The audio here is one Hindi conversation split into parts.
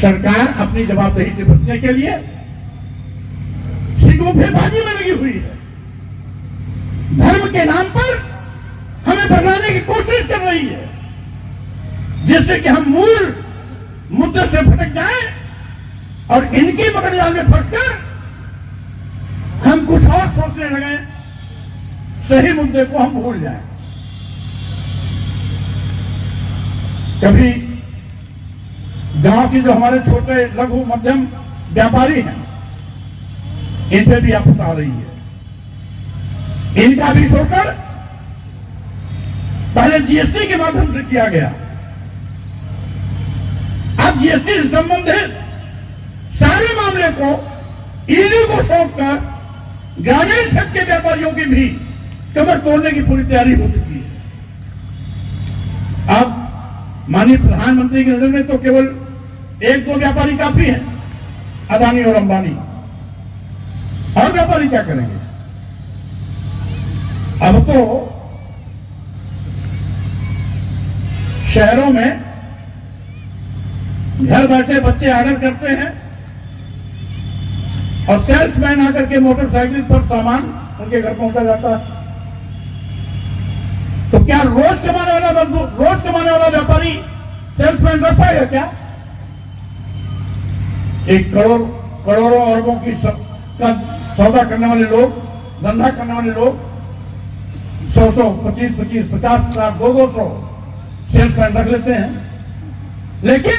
सरकार अपनी जवाबदेही से बचने के लिए सिगुफेबाजी में लगी हुई है। धर्म के नाम पर हमें भगाने की कोशिश कर रही है, जिससे कि हम मूल मुद्दे से भटक जाएं और इनकी मकड़जाल में फंसकर हम कुछ और सोचने लगे, सही मुद्दे को हम भूल जाएं। कभी गांव की जो हमारे छोटे लघु मध्यम व्यापारी हैं, इन पे भी आपत्ति आ रही है। इनका भी शोषण पहले जीएसटी के माध्यम से किया गया, अब जीएसटी से संबंधित सारे मामले को ईडी को सौंपकर ग्रामीण क्षेत्र के व्यापारियों की भी कमर तोड़ने की पूरी तैयारी हो चुकी है। अब माननीय प्रधानमंत्री की नजर में तो केवल एक दो व्यापारी काफी हैं, अदानी और अंबानी, और व्यापारी क्या करेंगे? अब तो शहरों में घर बैठे बच्चे ऑर्डर करते हैं और सेल्समैन आकर के मोटरसाइकिल पर सामान उनके घर पहुंचा जाता है। तो क्या रोज कमाने वाला व्यापारी सेल्समैन रख पाएगा क्या? एक करोड़ों अरबों की का सौदा करने वाले लोग, धंधा करने वाले लोग 100, 25, 50, 200 सेल्समैन रख लेते हैं। लेकिन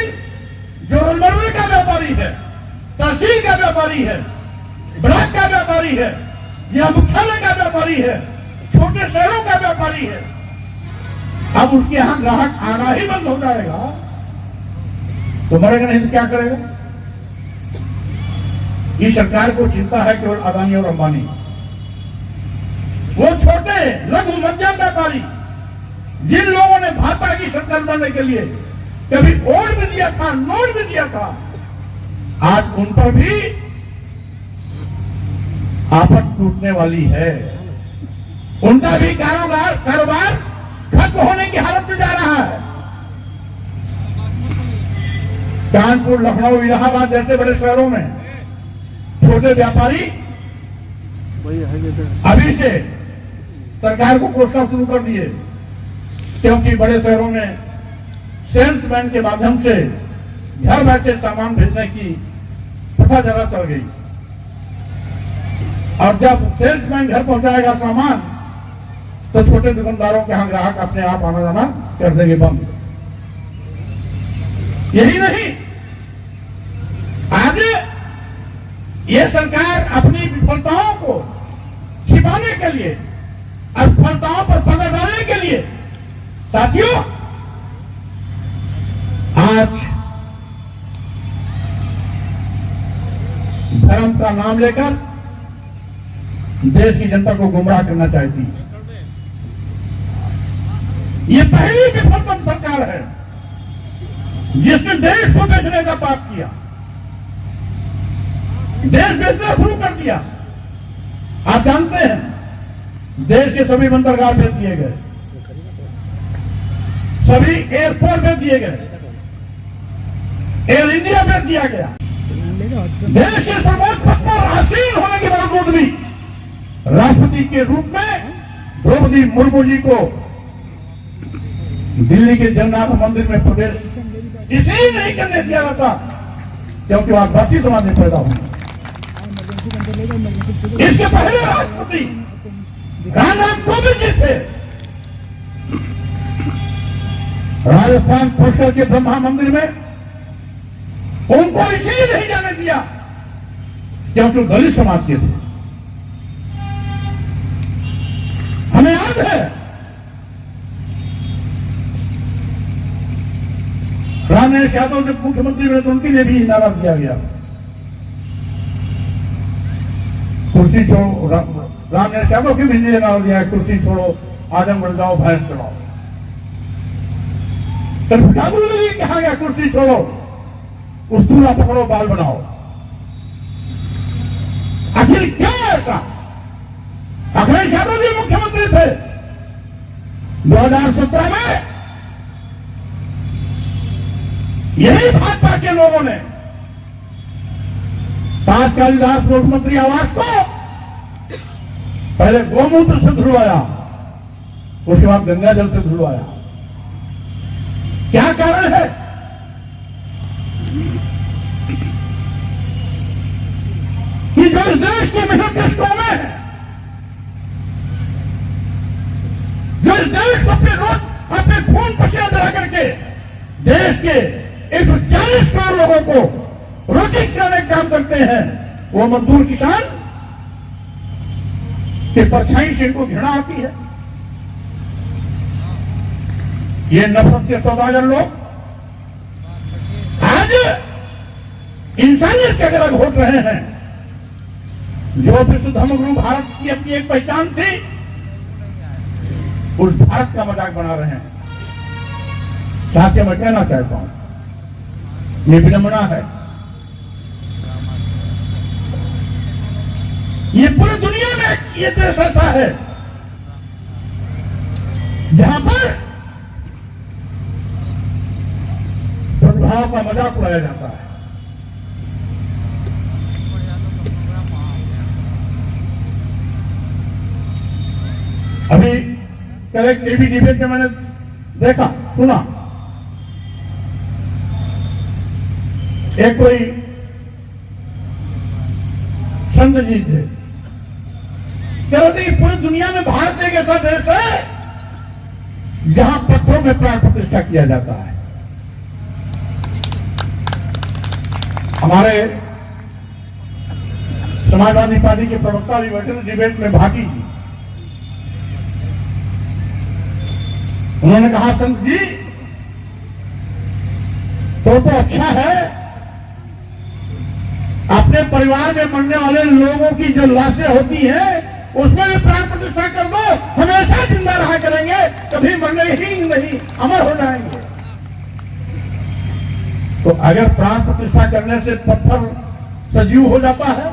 जो रोजमर्रा का व्यापारी है, तहसील का व्यापारी है, ब्लॉक का व्यापारी है, या मुख्यालय का व्यापारी है, छोटे शहरों का व्यापारी है, अब उसके यहां ग्राहक आना ही बंद हो जाएगा तो मरेगा नहीं तो क्या करेगा? ये सरकार को चिंता है केवल अदानी और अंबानी। वो छोटे लघु मध्यम व्यापारी जिन लोगों ने भाजपा की सरकार बनने के लिए कभी वोट भी दिया था, नोट भी दिया था, आज उन पर भी आफत टूटने वाली है। उनका भी कारोबार खत्म होने की हालत में जा रहा है। कानपुर, लखनऊ, इलाहाबाद जैसे बड़े शहरों में छोटे व्यापारी अभी से सरकार को कोसना शुरू कर दिए, क्योंकि बड़े शहरों में सेल्समैन के माध्यम से घर बैठे सामान भेजने की पता जगह चल गई। और जब सेल्समैन घर पहुंचाएगा सामान तो छोटे दुकानदारों के यहां ग्राहक अपने आप आना जाना कर देंगे बंद। यही नहीं, आगे ये सरकार अपनी विफलताओं को छिपाने के लिए, असफलताओं पर पर्दा डालने के लिए, साथियों आज धर्म का नाम लेकर देश की जनता को गुमराह करना चाहती है। ये पहली विफलतम सरकार है जिसने देश को बेचने का पाप किया, देश बेचना शुरू कर दिया। आप जानते हैं देश के सभी बंदरगाह भेज दिए गए, सभी एयरपोर्ट भेज दिए गए, एयर इंडिया भेज दिया गया। देश के सर्वोच्च पद पर आसीन होने के बावजूद भी राष्ट्रपति के रूप में द्रौपदी मुर्मू जी को दिल्ली के जगन्नाथ मंदिर में प्रवेश इसलिए नहीं करने दिया जाता क्योंकि वह आदिवासी समाज में पैदा हुआ। इसके पहले राष्ट्रपति रामनाथ कोविंद जी थे, राजस्थान पुष्कर के ब्रह्मा मंदिर में उनको इसलिए नहीं जाने दिया क्योंकि वो दलित समाज के थे। हमें याद है रामनाथ यादव जब मुख्यमंत्री बने तो उनके लिए भी नाराज किया गया, कुर्सी छोड़ो, रामनाथ यादव के भी लिए नाराज दिया, कुर्सी छोड़ो, आजमगढ़ जाओ, भैंस चढ़ाओ। तो ठाकुर ने भी कहा गया कुर्सी छोड़ो, उस दूल्हा पकड़ो, बाल बनाओ। आखिर क्या ऐसा? अखिलेश यादव जी मुख्यमंत्री थे 2017 में, यही भाजपा के लोगों ने तात्कालिक मुख्यमंत्री आवास को पहले गोमूत्र से धुलवाया, उसके बाद गंगा जल से धुलवाया। क्या कारण है? कि जो इस देश के मिशन कष्टों में है, जो इस देश को अपने खून पसीना जला करके देश के 140 करोड़ लोगों को रोटी खिलाने का काम करते हैं, वो मजदूर किसान की परछाई से इनको घृणा आती है। ये नफरत के सौदागर लोग आज इंसानियत के अगर घोट रहे हैं। जो विश्व धर्मगुरु भारत की अपनी एक पहचान थी, उस भारत का मजाक बना रहे हैं। चाहते मैं कहना चाहता हूं, ये विडंबना है। ये पूरी दुनिया में ये देश ऐसा है जहां पर सद्भाव का मजाक उड़ाया जाता है। अभी कल एक टीवी डिबेट में मैंने देखा, सुना, एक कोई संत जी थे, कह रहे थे कि पूरी दुनिया में भारत एक ऐसा देश है जहां पत्थरों में प्राण प्रतिष्ठा किया जाता है। हमारे समाजवादी पार्टी के प्रवक्ता भी बैठे थे डिबेट में, भाटी जी। उन्होंने कहा, संत जी तो अच्छा है, अपने परिवार में मरने वाले लोगों की जो लाशें होती हैं उसमें भी प्राण प्रतिष्ठा कर दो, हमेशा जिंदा रहा करेंगे, कभी मरने ही नहीं, अमर हो जाएंगे। तो अगर प्राण प्रतिष्ठा करने से पत्थर सजीव हो जाता है,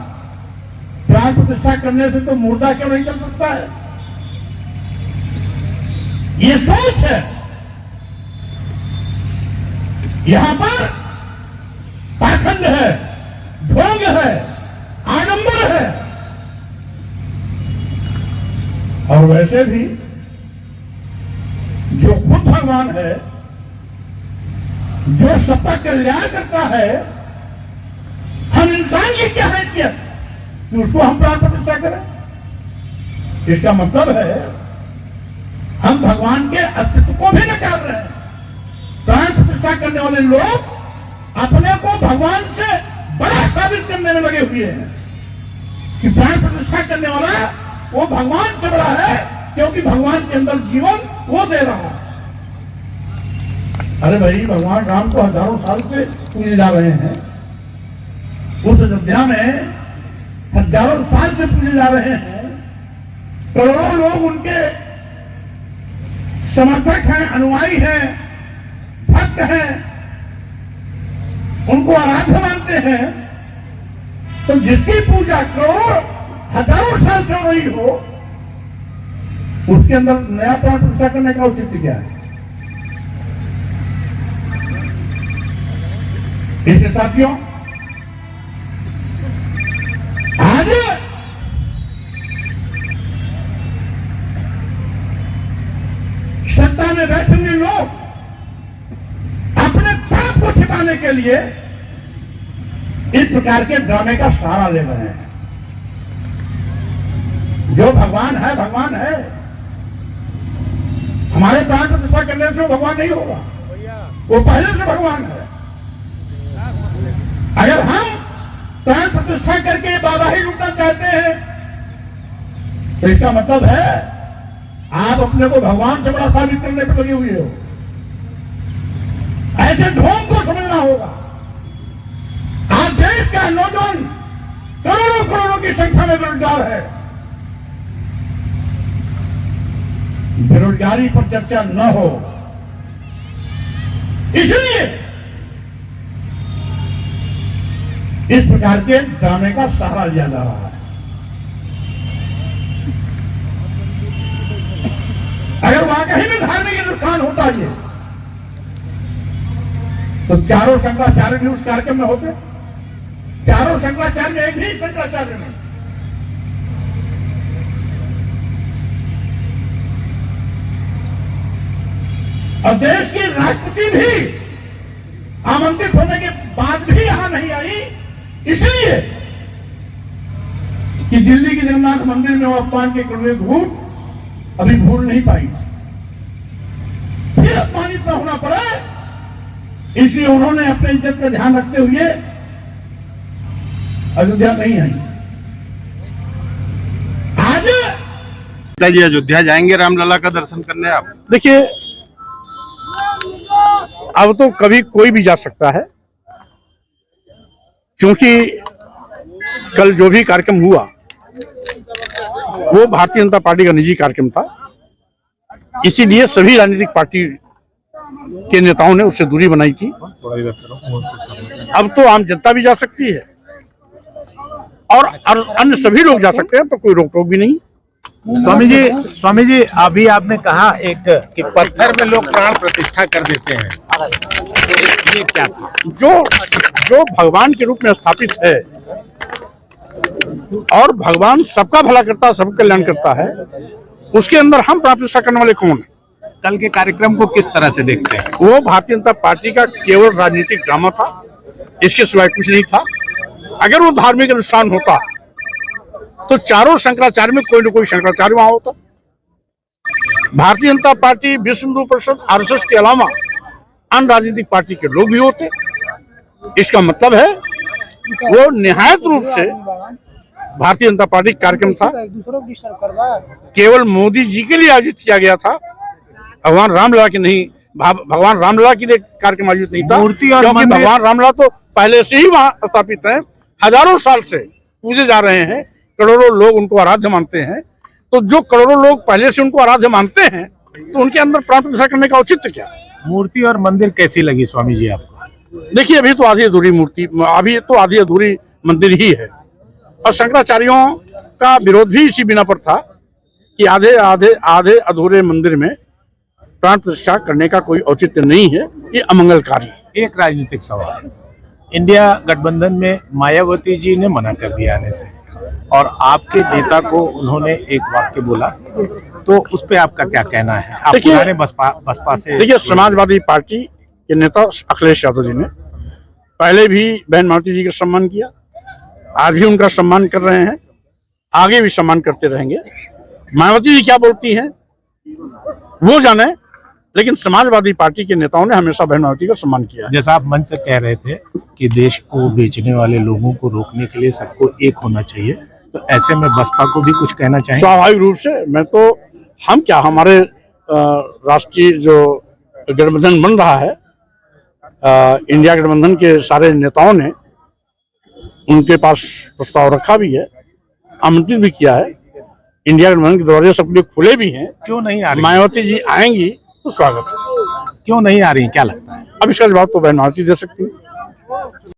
प्राण प्रतिष्ठा करने से तो मुर्दा क्यों नहीं चल सकता है? ये सोच है। यहां पर पाखंड है, ढोंग है, आडंबर है। और वैसे भी जो खुद भगवान है, जो सबका कल्याण करता है, हम इंसान की क्या हैसियत कि उसको हम प्राण प्रतिष्ठा करें? इसका मतलब है हम भगवान के अस्तित्व को भी नकार रहे हैं। प्राण प्रतिष्ठा करने वाले लोग अपने को भगवान से बड़ा साबित करने में लगे हुए हैं कि प्राण प्रतिष्ठा करने वाला वो भगवान से बड़ा है, क्योंकि भगवान के अंदर जीवन वो दे रहा है। अरे भाई, भगवान राम को हजारों साल से पूजे जा रहे हैं, उस अयोध्या में हजारों साल से पूजे जा रहे हैं, करोड़ों लोग उनके समर्थक हैं, अनुयायी हैं, भक्त हैं, उनको आराध्य मानते हैं। तो जिसकी पूजा करोड़ों हजारों साल से हो रही हो, उसके अंदर नया प्राण प्रतिष्ठा करने का औचित्य क्या है? इसलिए साथियों, आज सत्ता में बैठे हुए लोग अपने पाप को छिपाने के लिए इस प्रकार के ड्रामे का सहारा ले रहे हैं। जो भगवान है, भगवान है। हमारे प्राण प्रतिष्ठा करने से वो भगवान नहीं होगा, वो पहले से भगवान है। अगर हम प्राण प्रतिष्ठा करके बाबा ही लूटना चाहते हैं, तो इसका मतलब है आप अपने को भगवान से बड़ा साबित करने पर लगे हुए हो। ऐसे ढोंग को समझना होगा। आज देश का नौजवान करोड़ों करोड़ों की संख्या में बेरोजगार है। बेरोजगारी पर चर्चा न हो, इसलिए इस प्रकार के ड्रामे का सहारा लिया जा रहा है। अगर वाकई में धार्मिक नुकसान होता है तो चारों शंकराचार्य भी उस कार्यक्रम में होते, चारों शंकराचार्य एक ही शंकराचार्य में। और देश की राष्ट्रपति भी आमंत्रित होने के बाद भी यहां नहीं आई, इसलिए कि दिल्ली के जगन्नाथ मंदिर में वो अपमान के कड़वे घूट अभी भूल नहीं पाई, फिर अपमानित न होना पड़ा, इसलिए उन्होंने अपने इज्जत का ध्यान रखते हुए अयोध्या नहीं आई। आज पिताजी अयोध्या जाएंगे रामलला का दर्शन करने आप? देखिए, अब तो कभी कोई भी जा सकता है, क्योंकि कल जो भी कार्यक्रम हुआ वो भारतीय जनता पार्टी का निजी कार्यक्रम था, इसीलिए सभी राजनीतिक पार्टी के नेताओं ने उससे दूरी बनाई थी। अब तो आम जनता भी जा सकती है और अन्य सभी लोग जा सकते हैं, तो कोई रोक टोक भी नहीं। स्वामी जी अभी आपने कहा एक कि पत्थर में लोग प्राण प्रतिष्ठा कर देते हैं, ये क्या था? जो भगवान के रूप में स्थापित है और भगवान सबका भला करता है, सबका कल्याण करता है, उसके अंदर हम प्राण प्रतिष्ठा करने वाले कौन है? कल के कार्यक्रम को किस तरह से देखते हैं? वो भारतीय जनता पार्टी का केवल राजनीतिक ड्रामा था, इसके सिवाय कुछ नहीं था। अगर वो धार्मिक अनुष्ठान होता तो चारों शंकराचार्य में कोई न कोई शंकराचार्य वहां होता। भारतीय जनता पार्टी, विश्व हिंदू परिषद, आरएसएस के अलावा अन्य राजनीतिक पार्टी के लोग भी होते। इसका मतलब है वो निहायत रूप से भारतीय जनता पार्टी कार्यक्रम था, केवल मोदी जी के लिए आयोजित किया गया था, भगवान रामलला की नहीं, भगवान रामलला के लिए कार्यक्रम आयोजित नहीं था। मूर्ति और क्योंकि भगवान रामलला तो पहले से ही वहां स्थापित हैं, हजारों साल से पूजे जा रहे हैं, करोड़ों लोग उनको आराध्य मानते हैं। तो जो करोड़ों लोग पहले से उनको आराध्य मानते हैं, तो उनके अंदर प्राण प्रतिष्ठा करने का औचित्य क्या? मूर्ति और मंदिर कैसी लगी स्वामी जी आपको? देखिए, अभी तो आधी अधूरी मूर्ति, अभी तो आधी अधूरी मंदिर ही है, और शंकराचार्यों का विरोध भी इसी बिना पर था कि आधे अधूरे मंदिर में प्राण प्रतिष्ठा करने का कोई औचित्य नहीं है, ये अमंगलकारी है। एक राजनीतिक सवाल, इंडिया गठबंधन में मायावती जी ने मना कर दिया आने से, और आपके नेता को उन्होंने एक वाक्य बोला, तो उस पे आपका क्या कहना है? आप पुराने बसपा से। देखिए, समाजवादी पार्टी के नेता अखिलेश यादव जी ने पहले भी बहन मायावती जी का सम्मान किया, आज भी उनका सम्मान कर रहे हैं, आगे भी सम्मान करते रहेंगे। मायावती जी क्या बोलती हैं वो जाने, लेकिन समाजवादी पार्टी के नेताओं ने हमेशा बहन मायावती का सम्मान किया है। जैसा आप मंच से कह रहे थे कि देश को बेचने वाले लोगों को रोकने के लिए सबको एक होना चाहिए, तो ऐसे में बसपा को भी कुछ कहना चाहिए? स्वाभाविक रूप से हम क्या, हमारे राष्ट्रीय जो गठबंधन बन रहा है, इंडिया गठबंधन के सारे नेताओं ने उनके पास प्रस्ताव रखा भी है, आमंत्रित भी किया है। इंडिया गठबंधन के दरवाजे सबके लिए खुले भी हैं। क्यों नहीं आ रही? मायावती जी आएंगी तो स्वागत है। क्यों नहीं आ रही, क्या लगता है? अब इसका जवाब तो बहन मायावती दे सकती है।